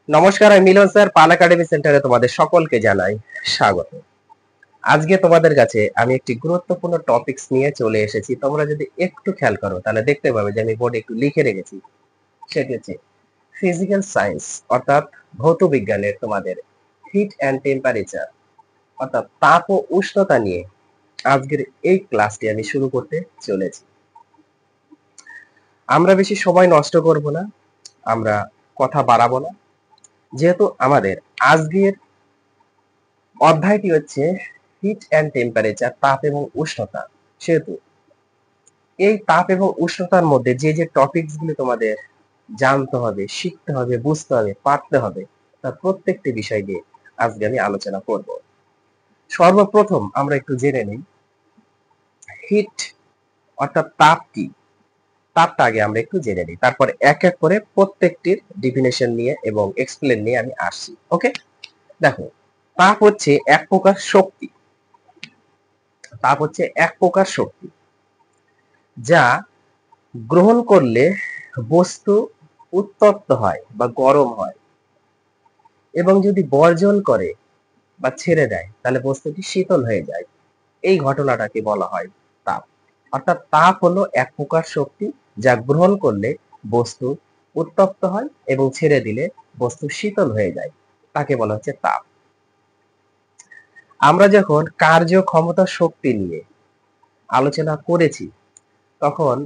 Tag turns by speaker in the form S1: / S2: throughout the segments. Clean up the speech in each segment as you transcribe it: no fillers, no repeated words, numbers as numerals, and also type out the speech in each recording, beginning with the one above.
S1: নমস্কার, আমি মিলন স্যার। পাল একাডেমি সেন্টারে তোমাদের সকলকে জানাই স্বাগত। আজকে তোমাদের কাছে আমি একটি গুরুত্বপূর্ণ টপিকস নিয়ে চলে এসেছি। তোমরা যদি একটু খেয়াল করো তাহলে দেখতে পাবে যে আমি বোর্ডে একটু লিখে রেখেছি। সেটি হচ্ছে ফিজিক্যাল সায়েন্স অর্থাৎ ভৌত বিজ্ঞানের তোমাদের হিট অ্যান্ড টেম্পারেচার অর্থাৎ তাপ ও উষ্ণতা নিয়ে আজকের এই ক্লাসটি আমি শুরু করতে চলেছি। আমরা বেশি সময় নষ্ট করব না, আমরা কথা বাড়াবো না, যেহেতু আমাদের আজকের অধ্যায়টি হচ্ছে হিট অ্যান্ড টেম্পারেচার, তাপ এবং উষ্ণতা। সেহেতু এই তাপ এবং উষ্ণতার মধ্যে যে যে টপিকস গুলি তোমাদের জানতে হবে, শিখতে হবে, বুঝতে হবে, পারতে হবে, তার প্রত্যেকটি বিষয় নিয়ে আজকে আমি আলোচনা করব। সর্বপ্রথম আমরা একটু জেনে নিই হিট অর্থাৎ তাপ কি। তাপটা আগে আমরা একটু জেনে নিই, তারপর এক এক করে প্রত্যেকটির ডিফিনেশন নিয়ে এবং এক্সপ্লেন নিয়ে আমি আসছি। ওকে, দেখো, তাপ হচ্ছে এক প্রকার শক্তি। তাপ হচ্ছে এক প্রকার শক্তি যা গ্রহণ করলে বস্তু উত্তপ্ত হয় বা গরম হয়, এবং যদি বর্জন করে বা ছেড়ে দেয় তাহলে বস্তুটি শীতল হয়ে যায়। এই ঘটনাটাকে বলা হয় তাপ। অর্থাৎ তাপ হলো এক প্রকার শক্তি যা গ্রহণ করলে বস্তু উত্তপ্ত হয় এবং ছেড়ে দিলে বস্তু শীতল হয়ে যায়, তাকে বলা হচ্ছে তাপ। আমরা যখন কার্যক্ষমতা শক্তি নিয়ে আলোচনা করেছি তখন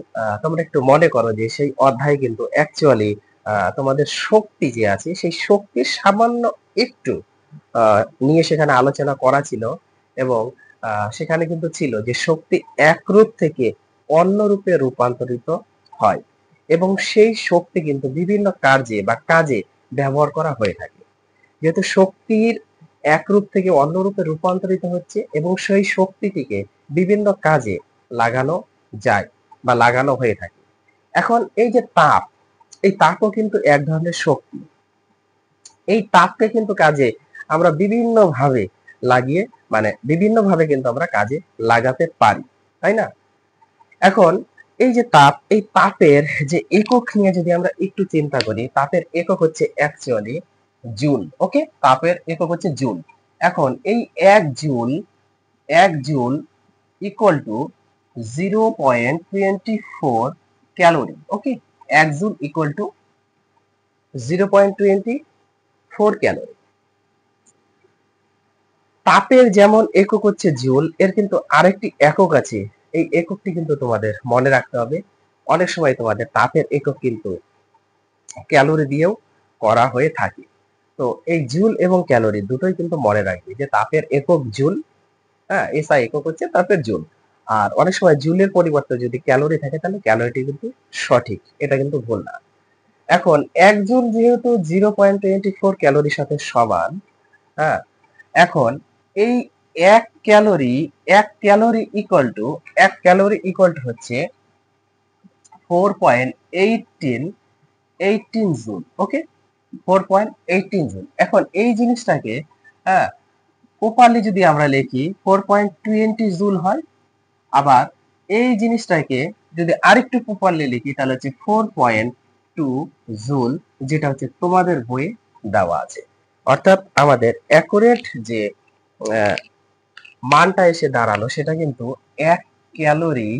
S1: তোমরা একটু মনে করো যে সেই অধ্যায় কিন্তু অ্যাকচুয়ালি তোমাদের শক্তি যে আছে সেই শক্তির সামান্য একটু নিয়ে সেখানে আলোচনা করা ছিল, এবং সেখানে কিন্তু ছিল যে শক্তি এক রূপ থেকে অন্য রূপে রূপান্তরিত হয়, এবং সেই শক্তি কিন্তু বিভিন্ন কার্যে বা কাজে ব্যবহার করা হয়ে থাকে। যেহেতু শক্তির এক রূপ থেকে অন্য রূপে রূপান্তরিত হচ্ছে এবং সেই শক্তিটিকে বিভিন্ন কাজে লাগানো যায় বা লাগানো হয়ে থাকে। এখন এই যে তাপ, এই তাপও কিন্তু এক ধরনের শক্তি। এই তাপকে কিন্তু কাজে আমরা বিভিন্ন ভাবে লাগিয়ে, মানে বিভিন্ন ভাবে কিন্তু আমরা কাজে লাগাতে পারি, তাই না? এখন এই যে তাপ, এই তাপের যে একক নিয়ে যদি আমরা একটু চিন্তা করি, তাপের একক হচ্ছে অ্যাকচুয়ালি জুল। ওকে, তাপের একক হচ্ছে জুল। এখন এই এক জুল ইকুয়াল টু 0.24 ক্যালোরি। ওকে, এক জুল ইকুয়াল টু 0.24 ক্যালোরি। তাপের যেমন একক হচ্ছে জুল, এর কিন্তু আরেকটি একক আছে। এই এককটি কিন্তু তোমাদের মনে রাখতে হবে। অনেক সময় তোমাদের তাপের একক কিন্তু ক্যালোরি দিয়েও করা হয়ে থাকে। তো এই জুল এবং ক্যালোরি দুটোই কিন্তু মনে রাখবে যে তাপের একক জুল। হ্যাঁ, এসআই একক হচ্ছে তাপের জুল। আর অনেক সময় জুলের পরিবর্তে যদি ক্যালোরি থাকে তাহলে ক্যালোরিটি কিন্তু সঠিক, এটা কিন্তু ভুল না। এখন এক জুল যেহেতু 0.24 ক্যালোরির সাথে সমান, হ্যাঁ, এখন এই এক ক্যালোরি ইকুয়াল টু হচ্ছে 4.18 জুল। ওকে, 4.18 জুল। এখন এই জিনিসটাকে হ্যাঁ প্রপারলি যদি আমরা লিখি 4.20 জুল হয়। আবার এই জিনিসটাকে যদি আরেকটু প্রপারলি লিখি তাহলে হচ্ছে 4.2 জুল, যেটা হচ্ছে তোমাদের বইয়ে দেওয়া আছে। অর্থাৎ আমাদের অ্যাকুরেট যে আহ, মানটা এসে দাঁড়ালো সেটা কিন্তু এক ক্যালোরি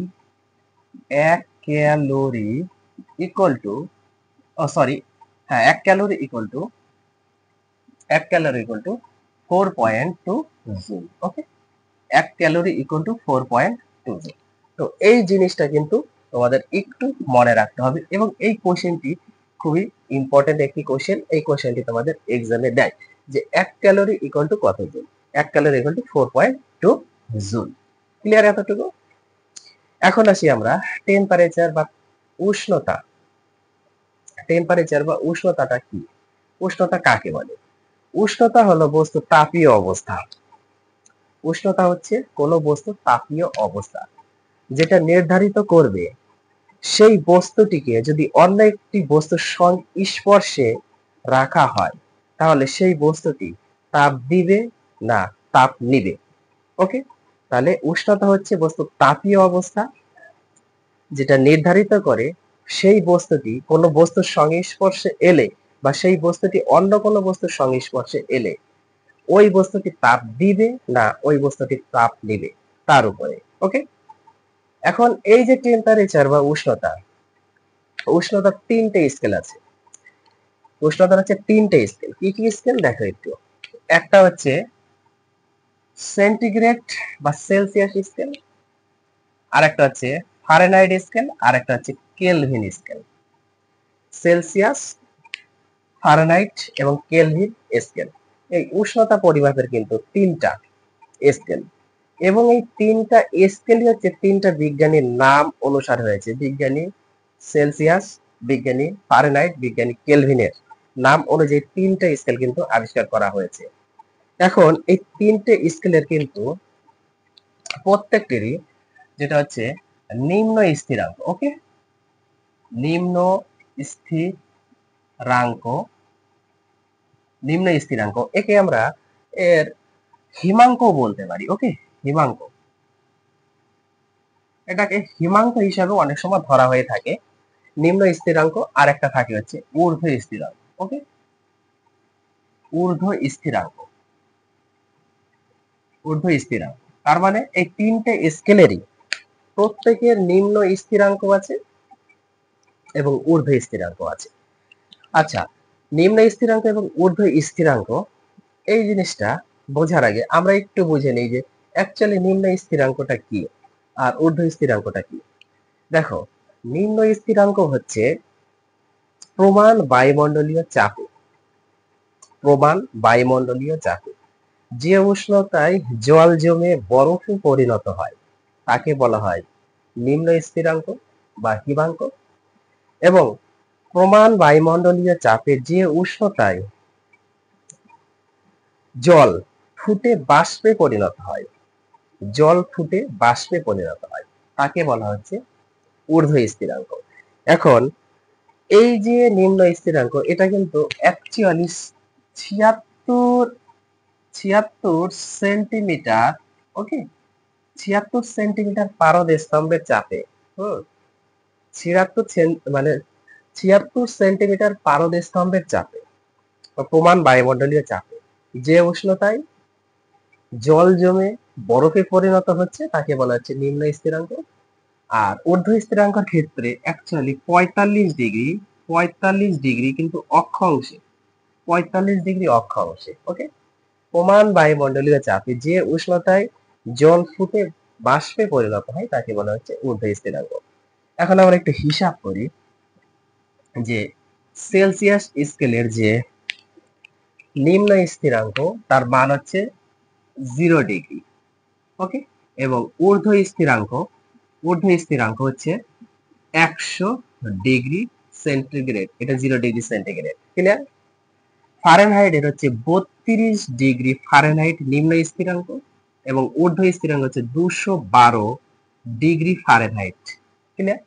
S1: এক ক্যালোরি ইকুয়াল টু, সরি, হ্যাঁ, এক ক্যালোরি ইকুয়াল টু 4.2 জুল। ওকে, এক ক্যালোরি ইকুয়াল টু 4.2 জুল। তো এই জিনিসটা কিন্তু তোমাদের একটু মনে রাখতে হবে, এবং এই কোশ্চেনটি খুবই ইম্পর্টেন্ট একটি কোশ্চেন। এই কোশ্চেনটি তোমাদের এক্সামে দেয় যে এক ক্যালোরি ইকুয়াল টু কত জুল। এক calorie equal to 4.2 joule. Clear এতটুকু? এখন আসি আমরা টেম্পারেচার বা উষ্ণতা। টেম্পারেচার বা উষ্ণতাটা কি? উষ্ণতা কাকে বলে? উষ্ণতা হলো বস্তুর তাপীয় অবস্থা। উষ্ণতা হচ্ছে কোনো বস্তুর তাপীয় অবস্থা, যেটা নির্ধারিত করবে সেই বস্তুটিকে যদি অন্য একটি বস্তুর সংস্পর্শে রাখা হয় তাহলে সেই বস্তুটি তাপ দিবে না তাপ নিবে। ওকে, তাহলে উষ্ণতা হচ্ছে বস্তুর তাপীয় অবস্থা, যেটা নির্ধারিত করে সেই বস্তুটি কোনো বস্তুর সংস্পর্শে এলে বা সেই বস্তুটি অন্য কোনো বস্তুর সংস্পর্শে এলে ওই বস্তুটি তাপ দিবে না ওই বস্তুটি তাপ নিবে তার উপরে। ওকে, এখন এই যে টেম্পারেচার বা উষ্ণতা, উষ্ণতার তিনটে স্কেল আছে। উষ্ণতার হচ্ছে তিনটে স্কেল। কি কি স্কেল দেখো একটু। একটা হচ্ছে সেন্টিগ্রেড বা সেলসিয়াস স্কেল, আর একটা হচ্ছে ফারেনহাইট স্কেল, আর একটা হচ্ছে কেলভিন স্কেল। সেলসিয়াস, ফারেনহাইট এবং কেলভিন স্কেল, এই উষ্ণতা পরিমাপের কিন্তু তিনটা স্কেল, এবং এই তিনটা স্কেলই হচ্ছে তিনটা বিজ্ঞানীর নাম অনুসারে হয়েছে। বিজ্ঞানী সেলসিয়াস, বিজ্ঞানী ফারেনহাইট, বিজ্ঞানী কেলভিনের নাম অনুযায়ী তিনটা স্কেল কিন্তু আবিষ্কার করা হয়েছে। এখন এই তিনটে স্কেলের কিন্তু প্রত্যেকটিরই যেটা হচ্ছে নিম্ন স্থিরাঙ্ক। ওকে, নিম্ন স্থিরাঙ্ক, নিম্ন স্থিরাঙ্ক একে আমরা এর হিমাঙ্ক বলতে পারি। ওকে, হিমাঙ্ক, এটাকে হিমাঙ্ক হিসাবে অনেক সময় ধরা হয়ে থাকে। নিম্ন স্থিরাঙ্ক, আর একটা থাকে হচ্ছে ঊর্ধ্ব স্থিরাঙ্ক। ওকে, ঊর্ধ্ব স্থিরাঙ্ক, ঊর্ধ্ব স্থিরাঙ্ক, তার মানে এই তিনটে স্কেলেরই প্রত্যেকের নিম্ন স্থিরাঙ্ক আছে এবং ঊর্ধ্ব স্থিরাঙ্ক আছে। আচ্ছা, নিম্ন স্থিরাঙ্ক এবং ঊর্ধ্ব স্থিরাঙ্ক এই জিনিসটা বোঝার আগে আমরা একটু বুঝে নিই যে অ্যাকচুয়ালি নিম্ন স্থিরাঙ্কটা কি আর ঊর্ধ্ব স্থিরাঙ্কটা কি। দেখো, নিম্ন স্থিরাঙ্ক হচ্ছে প্রমাণ বায়ুমণ্ডলীয় চাপে, প্রমাণ বায়ুমণ্ডলীয় চাপে যে উষ্ণতায় জল জমে বরফে পরিণত হয় তাকে বলা হয় নিম্ন স্থিরাঙ্ক বা হিমাঙ্ক। এবং প্রমাণ বায়ুমণ্ডলীয় চাপে যে উষ্ণতায় জল ফুটে বাষ্পে পরিণত হয়, জল ফুটে বাষ্পে পরিণত হয় তাকে বলা হচ্ছে ঊর্ধ্ব স্থিরাঙ্ক। এখন এই যে নিম্ন স্থিরাঙ্ক এটা কিন্তু অ্যাকচুয়ালি 76 76 সেন্টিমিটার। ওকে, 76 সেন্টিমিটার পারদ স্তম্ভের চাপে, হুম, 76 মানে 76 সেন্টিমিটার পারদ স্তম্ভের চাপে প্রমাণ বায়ুমণ্ডলীয় চাপে যে উষ্ণতায় জল জমে বরফে পরিণত হচ্ছে তাকে বলা হচ্ছে নিম্ন স্থিরাঙ্ক। আর ঊর্ধ্ব স্থিরাঙ্কের ক্ষেত্রে অ্যাকচুয়ালি 45 ডিগ্রি, 45 ডিগ্রি কিন্তু অক্ষাংশে, 45 ডিগ্রি অক্ষাংশে। ওকে, প্রমাণ বায়ুমণ্ডলীয় চাপে যে উষ্ণতায় জল ফুটে বাষ্পে পরিণত হয় তাকে বলা হচ্ছে ঊর্ধ্ব স্থিরাঙ্ক। এখন আমরা একটু হিসাব করি যে সেলসিয়াস স্কেলের যে নিম্ন স্থিরাঙ্ক তার মান হচ্ছে 0 ডিগ্রি। ওকে, এবং ঊর্ধ্ব স্থিরাঙ্ক, ঊর্ধ্ব স্থিরাঙ্ক হচ্ছে 100 ডিগ্রি সেন্টিগ্রেড, এটা 0 ডিগ্রি সেন্টিগ্রেড। ক্লিয়ার? ফারেনহাইট এর হচ্ছে 32 ডিগ্রি ফারেনহাইট নিম্ন স্থিরাঙ্ক এবং ঊর্ধ্ব স্থিরাঙ্ক হচ্ছে 212 ডিগ্রি ফারেনহাইট। ক্লিয়ার?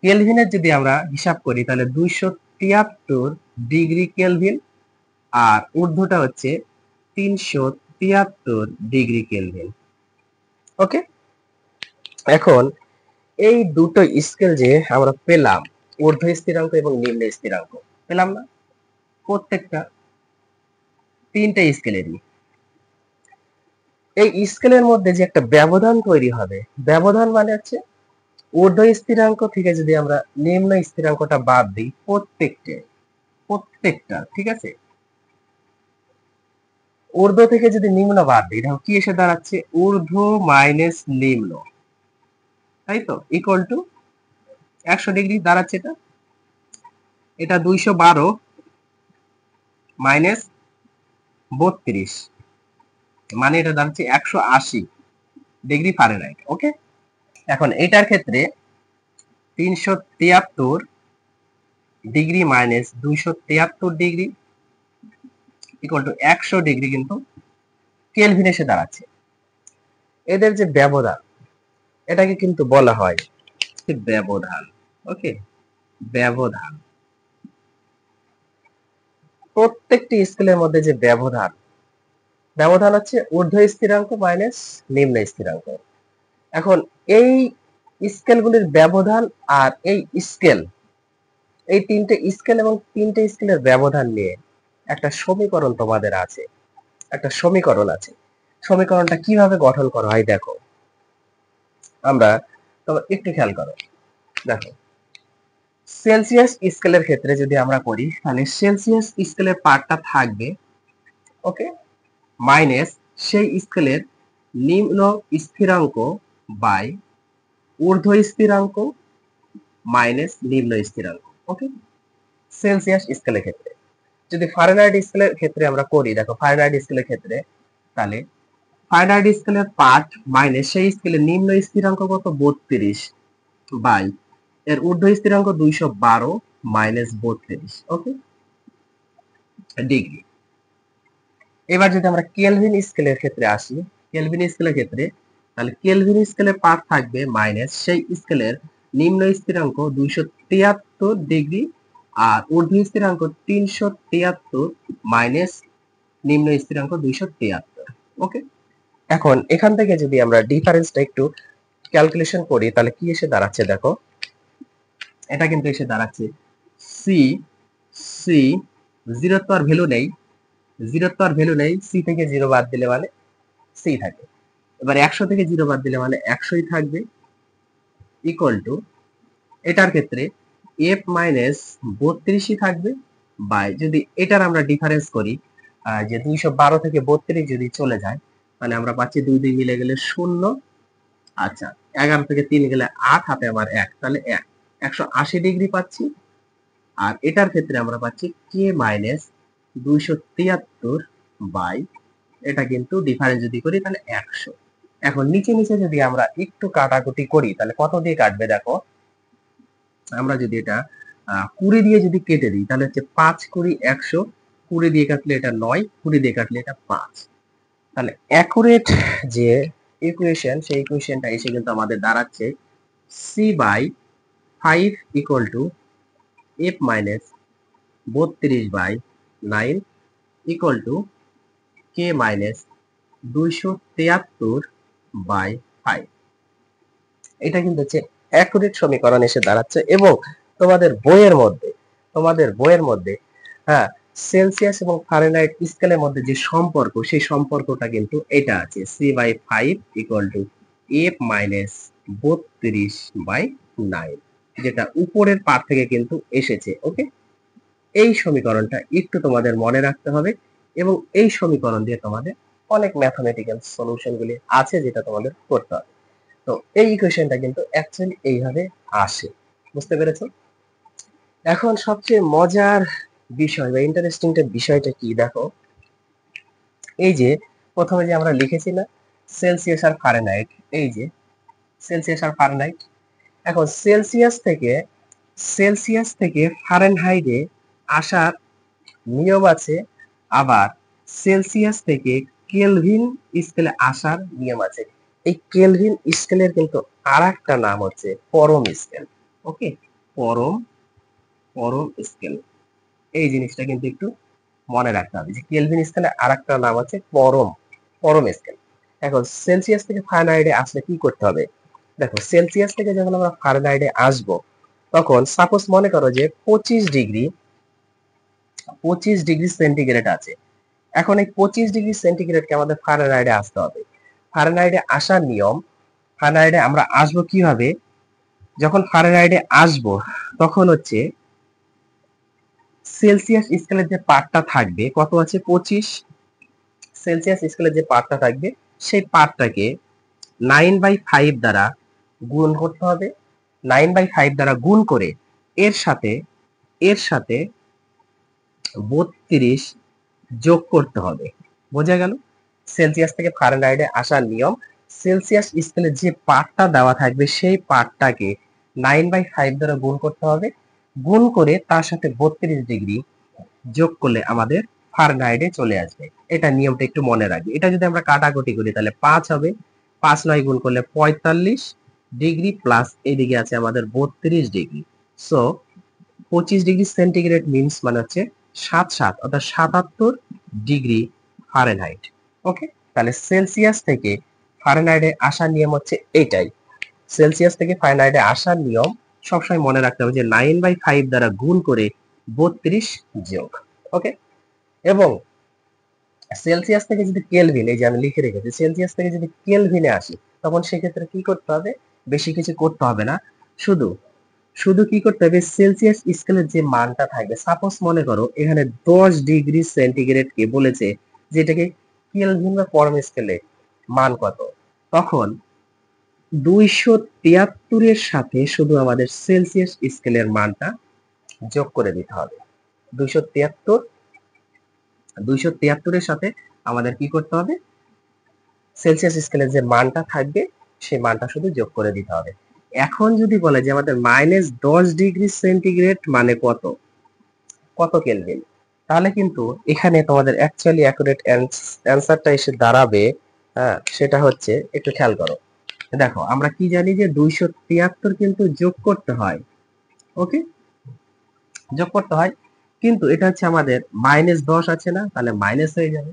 S1: কেলভিনের যদি আমরা হিসাব করি তাহলে 273 ডিগ্রি কেলভিন, আর ঊর্ধ্বটা হচ্ছে 373 ডিগ্রি কেলভিন। ওকে, এখন এই দুটো স্কেল যে আমরা পেলাম, ঊর্ধ্ব স্থিরাঙ্ক এবং নিম্ন স্থিরাঙ্ক পেলাম না, প্রত্যেকটা তিনটা স্কেলেরই এই স্কেলের মধ্যে যে একটা ব্যবধান তৈরি হবে, ব্যবধান মানে হচ্ছে ঊর্ধ্ব স্থিরাঙ্ক থেকে যদি আমরা নিম্ন স্থিরাঙ্কটা বাদ দিই, প্রত্যেকটা ঠিক আছে, ঊর্ধ্ব থেকে যদি নিম্ন বাদ দিই তাহলে কি এসে দাঁড়াচ্ছে, ঊর্ধ্ব মাইনাস নিম্ন, তাই তো, ইকুয়াল টু 100 ডিগ্রি দাঁড়াচ্ছে। এটা এটা 212 মাইনাস 32 মানে এটা দাঁড়াচ্ছে 180 ডিগ্রি ফারেনহাইট। ওকে, এখন এটার ক্ষেত্রে 373 degree minus 273 degree equal to 100 degree কিন্তু কেলভিন এসে দাঁড়াচ্ছে। এদের যে ব্যবধান এটাকে কিন্তু বলা হয় ব্যবধান। ওকে, ব্যবধান, প্রত্যেকটি স্কেলের মধ্যে যে ব্যবধান, ব্যবধান হচ্ছে ঊর্ধ্ব স্থিরাঙ্ক মাইনাস নিম্ন স্থিরাঙ্ক। এখন এই স্কেলগুলির ব্যবধান আর এই স্কেল এই তিনটে স্কেল এবং তিনটে স্কেলের ব্যবধান নিয়ে একটা সমীকরণ তোমাদের আছে, একটা সমীকরণ আছে। সমীকরণটা কিভাবে গঠন করা হয় দেখো, আমরা তোমার একটু খেয়াল করো। দেখো, সেলসিয়াস স্কেলের ক্ষেত্রে যদি আমরা করি, তাহলে সেলসিয়াস স্কেলের পার্টটা থাকবে, ওকে, মাইনাস সেই স্কেলের নিম্ন স্থিরাঙ্ক বাই ঊর্ধ্ব স্থিরাঙ্ক মাইনাস নিম্ন স্থিরাঙ্ক, ওকে, সেলসিয়াস স্কেলের ক্ষেত্রে। যদি ফারেনহাইট স্কেলের ক্ষেত্রে আমরা করি, দেখো ফারেনহাইট স্কেলের ক্ষেত্রে, তাহলে ফারেনহাইট স্কেলের পার্ট মাইনাস সেই স্কেলের নিম্ন স্থিরাঙ্ক কত 32 বাই এর ঊর্ধ্ব স্থিরাঙ্ক 212 মাইনাস 32, ওকে, ডিগ্রি। এবার যদি আমরা কেলভিন স্কেলের ক্ষেত্রে আসি, কেলভিন স্কেলের ক্ষেত্রে, তাহলে কেলভিন স্কেলের পার্ট থাকবে মাইনাস সেই স্কেলের নিম্ন স্থিরাঙ্ক 273 ডিগ্রি আর ঊর্ধ্ব স্থিরাঙ্ক 373 মাইনাস নিম্ন স্থিরাঙ্ক 273, ওকে। এখন এখান থেকে যদি আমরা ডিফারেন্সটা একটু ক্যালকুলেশন করি, তাহলে কি এসে দাঁড়াচ্ছে দেখো, এটা কিন্তু এসে দাঁড়াচ্ছে সি সি, জিরো তো আর ভ্যালু নেই, জিরোর তো আর ভ্যালু নেই, সি থেকে জিরো বাদ দিলে মানে সি থাকে। এবার 100 থেকে জিরো বাদ দিলে মানে 100ই থাকবে, ইকুয়াল টু এটার ক্ষেত্রে এফ মাইনাস 32ই থাকবে বাই, যদি এটার আমরা ডিফারেন্স করি, যে 212 থেকে 32 যদি চলে যায়, তাহলে আমরা পাচ্ছি 2 2 মিলে গেলে 0, আচ্ছা 11 থেকে 3 গেলে 8, হাতে আমার 1, তাহলে 180 ডিগ্রি পাচ্ছি। আর এটার ক্ষেত্রে আমরা পাচ্ছি কে মাইনাস 273 বাই, এটা কিন্তু ডিফারেন্স যদি করি তাহলে 100। এখন নিচে নিচে যদি আমরা একটু কাটাকুটি করি, তাহলে কত দিয়ে কাটবে দেখো, আমরা যদি এটা 20 দিয়ে যদি কেটে দিই, তাহলে হচ্ছে 5 20 100, 20 দিয়ে কাটলে এটা 9, 20 দিয়ে কাটলে এটা 5। তাহলে অ্যাকুরেট যে ইকুয়েশন, সেই ইকুয়েশনটা এসে কিন্তু আমাদের দাঁড়াচ্ছে C by 5 equal to F minus 32 by 9 equal to K minus 273 by 5। এটা কিন্তু হচ্ছে অ্যাকুরেট সমীকরণ এসে দাঁড়াচ্ছে। এবং তোমাদের বইয়ের মধ্যে হ্যাঁ, সেলসিয়াস এবং ফারেনহাইট স্কেলের মধ্যে যে সম্পর্ক, সেই সম্পর্কটা কিন্তু এটা আছে, C by 5 equal to F minus 32 by 9, যেটা উপরের পার থেকে কিন্তু এসেছে, ওকে। এই সমীকরণটা একটু তোমাদের মনে রাখতে হবে, এবং এই সমীকরণ দিয়ে তোমাদের অনেক ম্যাথমেটিক্যাল সলিউশন গুলি আছে, যেটা তোমাদের করতে হবে। তো এই ইকুয়েশনটা কিন্তু অ্যাকচুয়ালি এইভাবে আসে, বুঝতে পেরেছো? এখন সবচেয়ে মজার বিষয় বা ইন্টারেস্টিং বিষয়টা কি দেখো, এই যে প্রথমে যে আমরা লিখেছি না সেলসিয়াস আর ফারেনহাইট, এই যে সেলসিয়াস আর ফারেনহাইট, এখন সেলসিয়াস থেকে ফারেনহাইটে আসার নিয়ম আছে, আবার সেলসিয়াস থেকে কেলভিন স্কেলে আসার নিয়ম আছে। এই কেলভিন স্কেলের কিন্তু আরেকটা নাম হচ্ছে পরম স্কেল, ওকে, পরম পরম স্কেল। এই জিনিসটা কিন্তু একটু মনে রাখতে হবে যে কেলভিন স্কেলের আরেকটা নাম আছে পরম পরম স্কেল। এখন সেলসিয়াস থেকে ফারেনহাইটে আসলে কি করতে হবে দেখো, সেলসিয়াস থেকে যখন আমরা ফারেনহাইটে আসব, তখন সাপোজ মনে করো যে 25 ডিগ্রি সেন্টিগ্রেড আছে। এখন এই 25 ডিগ্রি সেন্টিগ্রেডকে আমাদের ফারেনহাইটে আসতে হবে। ফারেনহাইটে আসার নিয়ম, ফারেনহাইটে আমরা আসবো কিভাবে, যখন ফারেনহাইটে আসবো তখন হচ্ছে সেলসিয়াস স্কেলের যে পার্টটা থাকবে, কত আছে 25, সেলসিয়াস স্কেলের যে পার্টটা থাকবে সেই পার্টটাকে 9/5 দ্বারা গুণ করতে হবে। 9/5 দ্বারা গুণ করে এর সাথে 32 যোগ করতে হবে, বোঝা গেল? সেলসিয়াস থেকে ফারেনহাইটে আসার নিয়ম, সেলসিয়াস স্কেলের যে পার্টটা দেওয়া থাকবে সেই পার্টটাকে 9/5 দ্বারা গুণ করতে হবে, গুণ করে তার সাথে 32 ডিগ্রি যোগ করলে আমাদের ফারেনহাইটে চলে আসবে। এটা নিয়মটা একটু মনে রাখবে। এটা যদি আমরা কাটাকুটি করি তাহলে 5 হবে, 5 9 গুণ করলে 45 ডিগ্রি প্লাস এদিকে আছে আমাদের 32 degree. So 25 degree centigrade means মানে হচ্ছে 7 অর্থাৎ 77 ডিগ্রি ফারেনহাইট, ওকে। তাহলে সেলসিয়াস থেকে ফারেনহাইটে আসার নিয়ম হচ্ছে এটাই, সেলসিয়াস থেকে ফারেনহাইটে আসার নিয়ম সবসময় মনে রাখতে হবে যে 9/5 দ্বারা গুণ করে 32 যোগ। ওকে, এবং সেলসিয়াস থেকে যদি কেলভিন, এই যে আমি লিখে রেখেছি, সেলসিয়াস থেকে যদি কেলভিনে আসি তখন সেক্ষেত্রে কি করতে হবে? বেশি কিছু করতে হবে না, শুধু শুধু কি করতে হবে? সেলসিয়াস স্কেলের যে মানটা থাকবে, সাপোজ মনে করো এখানে 10 ডিগ্রি সেন্টিগ্রেড কে বলেছে যে এটাকে কেলভিন বা পরম স্কেলে মান কত, তখন 273 সাথে শুধু আমাদের সেলসিয়াস স্কেলের মানটা যোগ করে দিতে হবে। 273 সাথে আমাদের কি করতে হবে? সেলসিয়াস স্কেলের যে মানটা থাকবে সেই মানটা শুধু যোগ করে দিতে হবে। এখন যদি বলে যে আমাদের -10 ডিগ্রি সেন্টিগ্রেড মানে কত, কত কেলভিন, তাহলে কিন্তু এখানে তোমাদের অ্যাকচুয়ালি অ্যাকুরেট অ্যান্সারটা এসে দাঁড়াবে, হ্যাঁ, সেটা হচ্ছে, একটু খেয়াল করো, দেখো আমরা কি জানি যে 273 কিন্তু যোগ করতে হয়। ওকে, যোগ করতে হয়, কিন্তু এটা হচ্ছে আমাদের -10 আছে না, তাহলে মাইনাস হয়ে যাবে,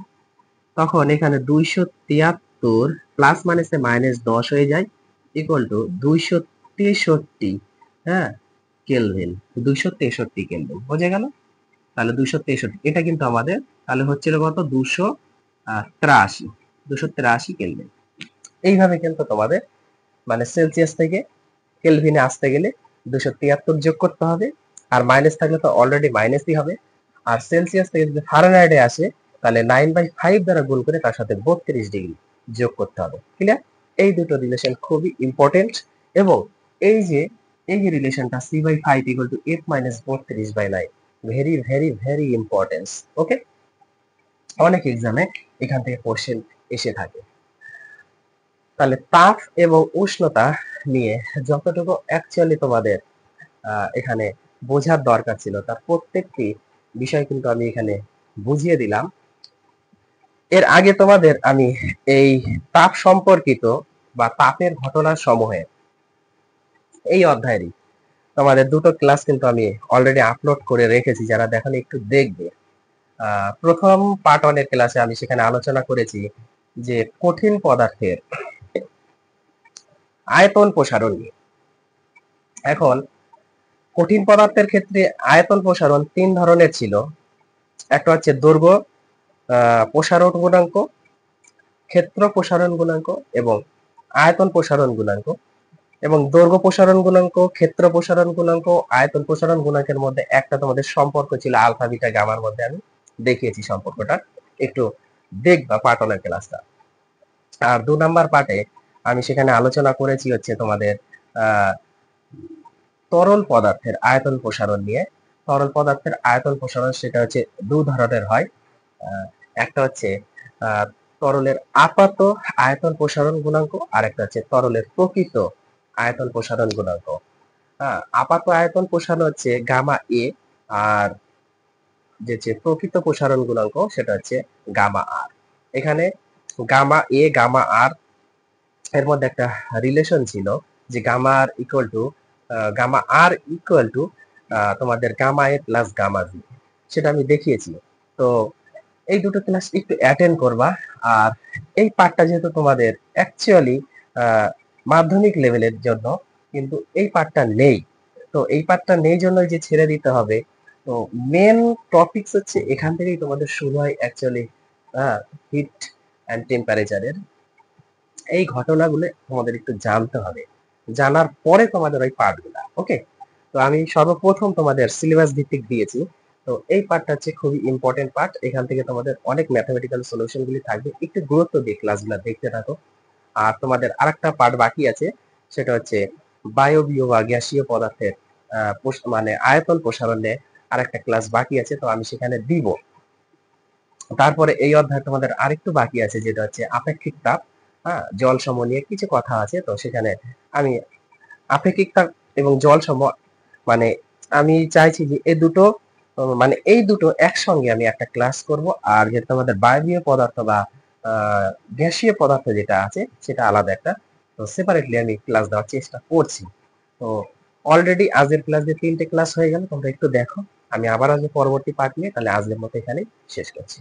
S1: তখন এখানে 273 প্লাস মাইনাসে -10 হয়ে যায়, ইকুয়াল টু 263, হ্যাঁ, কেলভিন, 263 কেলভিন, বোঝা গেল? তাহলে 263, এটা কিন্তু আমাদের তাহলে হচ্ছিল কত? 283 কেলভিন। এইভাবে কিন্তু তোমাদের মানে সেলসিয়াস থেকে কেলভিনে আসতে গেলে 273 যোগ করতে হবে, আর মাইনাস থাকলে তো অলরেডি মাইনাসই হবে, আর সেলসিয়াস থেকে যদি ফারেনহাইটে আসে তাহলে 9/5 দ্বারা গুণ করে তার সাথে 32 ডিগ্রি যোগ করতে হবে। ক্লিয়ার? এই দুটো রিলেশন খুবই ইম্পর্টেন্ট, এবং এই যে রিলেশনটা c/5 equal to f minus 32/9, very very very important. Okay, অনেক এক্সামে এখান থেকে কোশ্চেন এসে থাকে। তাহলে তাপ এবং উষ্ণতা নিয়ে যতটুকু অ্যাকচুয়ালি তোমাদের এখানে বোঝার দরকার ছিল তার প্রত্যেকটি বিষয় কিন্তু আমি এখানে বুঝিয়ে দিলাম। এর আগে তোমাদের আমি এই তাপ সম্পর্কিত বা তাপের ঘটনা সমূহে এই অধ্যায়েরই তোমাদের দুটো ক্লাস কিন্তু আমি অলরেডি আপলোড করে রেখেছি, যারা দেখেন একটু দেখবে। প্রথম পার্ট 1 এর ক্লাসে আমি সেখানে আলোচনা করেছি যে কঠিন পদার্থের আয়তন প্রসারণ নিয়ে। এখন কঠিন পদার্থের ক্ষেত্রে আয়তন প্রসারণ 3 ধরনের ছিল। একটা হচ্ছে দৈর্ঘ্য প্রসারণ গুণাঙ্ক, ক্ষেত্র প্রসারণ গুণাঙ্ক এবং আয়তন প্রসারণ গুণাঙ্ক। এবং দৈর্ঘ্য প্রসারণ গুণাঙ্ক, ক্ষেত্র প্রসারণ গুণাঙ্ক, আয়তন প্রসারণ গুণাঙ্কের মধ্যে একটা তোমাদের সম্পর্ক ছিল আলফা বিটা গামার মধ্যে, আমি দেখিয়েছি সম্পর্কটা, একটু দেখবা পার্ট 1 এর ক্লাসটা। আর 2 নাম্বার পার্টে আমি সেখানে আলোচনা করেছি হচ্ছে তোমাদের তরল পদার্থের আয়তন প্রসারণ নিয়ে। তরল পদার্থের আয়তন প্রসারণ সেটা হচ্ছে 2 ধরনের হয়। একটা হচ্ছে তরলের আপাত আয়তন প্রসারণ গুণাঙ্ক, আর একটা হচ্ছে তরলের প্রকৃত আয়তন প্রসারণ গুণাঙ্ক। আপাত আয়তন প্রসারণ হচ্ছে গামা এ, আর যে প্রকৃত প্রসারণ গুণাঙ্ক সেটা হচ্ছে গামা আর। এখানে গামা এ গামা আর এর মধ্যে একটা রিলেশন ছিল যে গামা আর ইকুয়াল টু তোমাদের গামা এ প্লাস গামা বি, সেটা আমি দেখিয়েছি। তো এই দুটো ক্লাস একটু অ্যাটেন্ড করবা। আর এই পার্টটা যেহেতু তোমাদের অ্যাকচুয়ালি মাধ্যমিক লেভেলের জন্য, কিন্তু এই পার্টটা নেই, তো এই পার্টটা নেই জন্য যে ছেড়ে দিতে হবে। তো মেন টপিকস হচ্ছে এখান থেকেই তোমাদের শুরু হয় অ্যাকচুয়ালি হিট অ্যান্ড টেম্পারেচারের এই ঘটনাগুলো তোমাদের একটু জানতে হবে, জানার পরে তোমাদের ওই পার্টগুলা। ওকে, তো আমি সর্বপ্রথম তোমাদের সিলেবাস ভিত্তিক দিয়েছি, তো এই পার্টটা হচ্ছে খুবই ইম্পর্টেন্ট পার্ট। এখান থেকে তোমাদের অনেক ম্যাথমেটিক্যাল সলিউশন গুলি থাকবে, একটু গুরুত্ব দিয়ে ক্লাসগুলো দেখতে থাকো। আর তোমাদের আরেকটা পার্ট বাকি আছে, সেটা হচ্ছে বায়বীয় বা গ্যাসীয় পদার্থের মানে আয়তন প্রসারণ নিয়ে আরেকটা ক্লাস বাকি আছে, তো আমি সেখানে দিব। তারপরে এই অধ্যায় তোমাদের আরেকটু বাকি আছে, যেটা হচ্ছে আপেক্ষিক তাপ, জল সম নিয়ে কিছু কথা আছে, তো সেখানে আমি আপেক্ষিক তাপ এবং জল সম মানে আমি চাইছি যে এই দুটো একসঙ্গে আমি একটা ক্লাস করব। আর যেটা আমাদের বায়বীয় পদার্থ বা গ্যাসীয় পদার্থ যেটা আছে সেটা আলাদা একটা, তো সেপারেটলি আমি ক্লাস দেওয়ার চেষ্টা করছি। তো অলরেডি আজকের ক্লাস দিয়ে 3টে ক্লাস হয়ে গেল, তোমরা একটু দেখো। আমি আবার আসবো পরবর্তী পার্ট নিয়ে, তাহলে আজকের মতো এখানে শেষ করছি।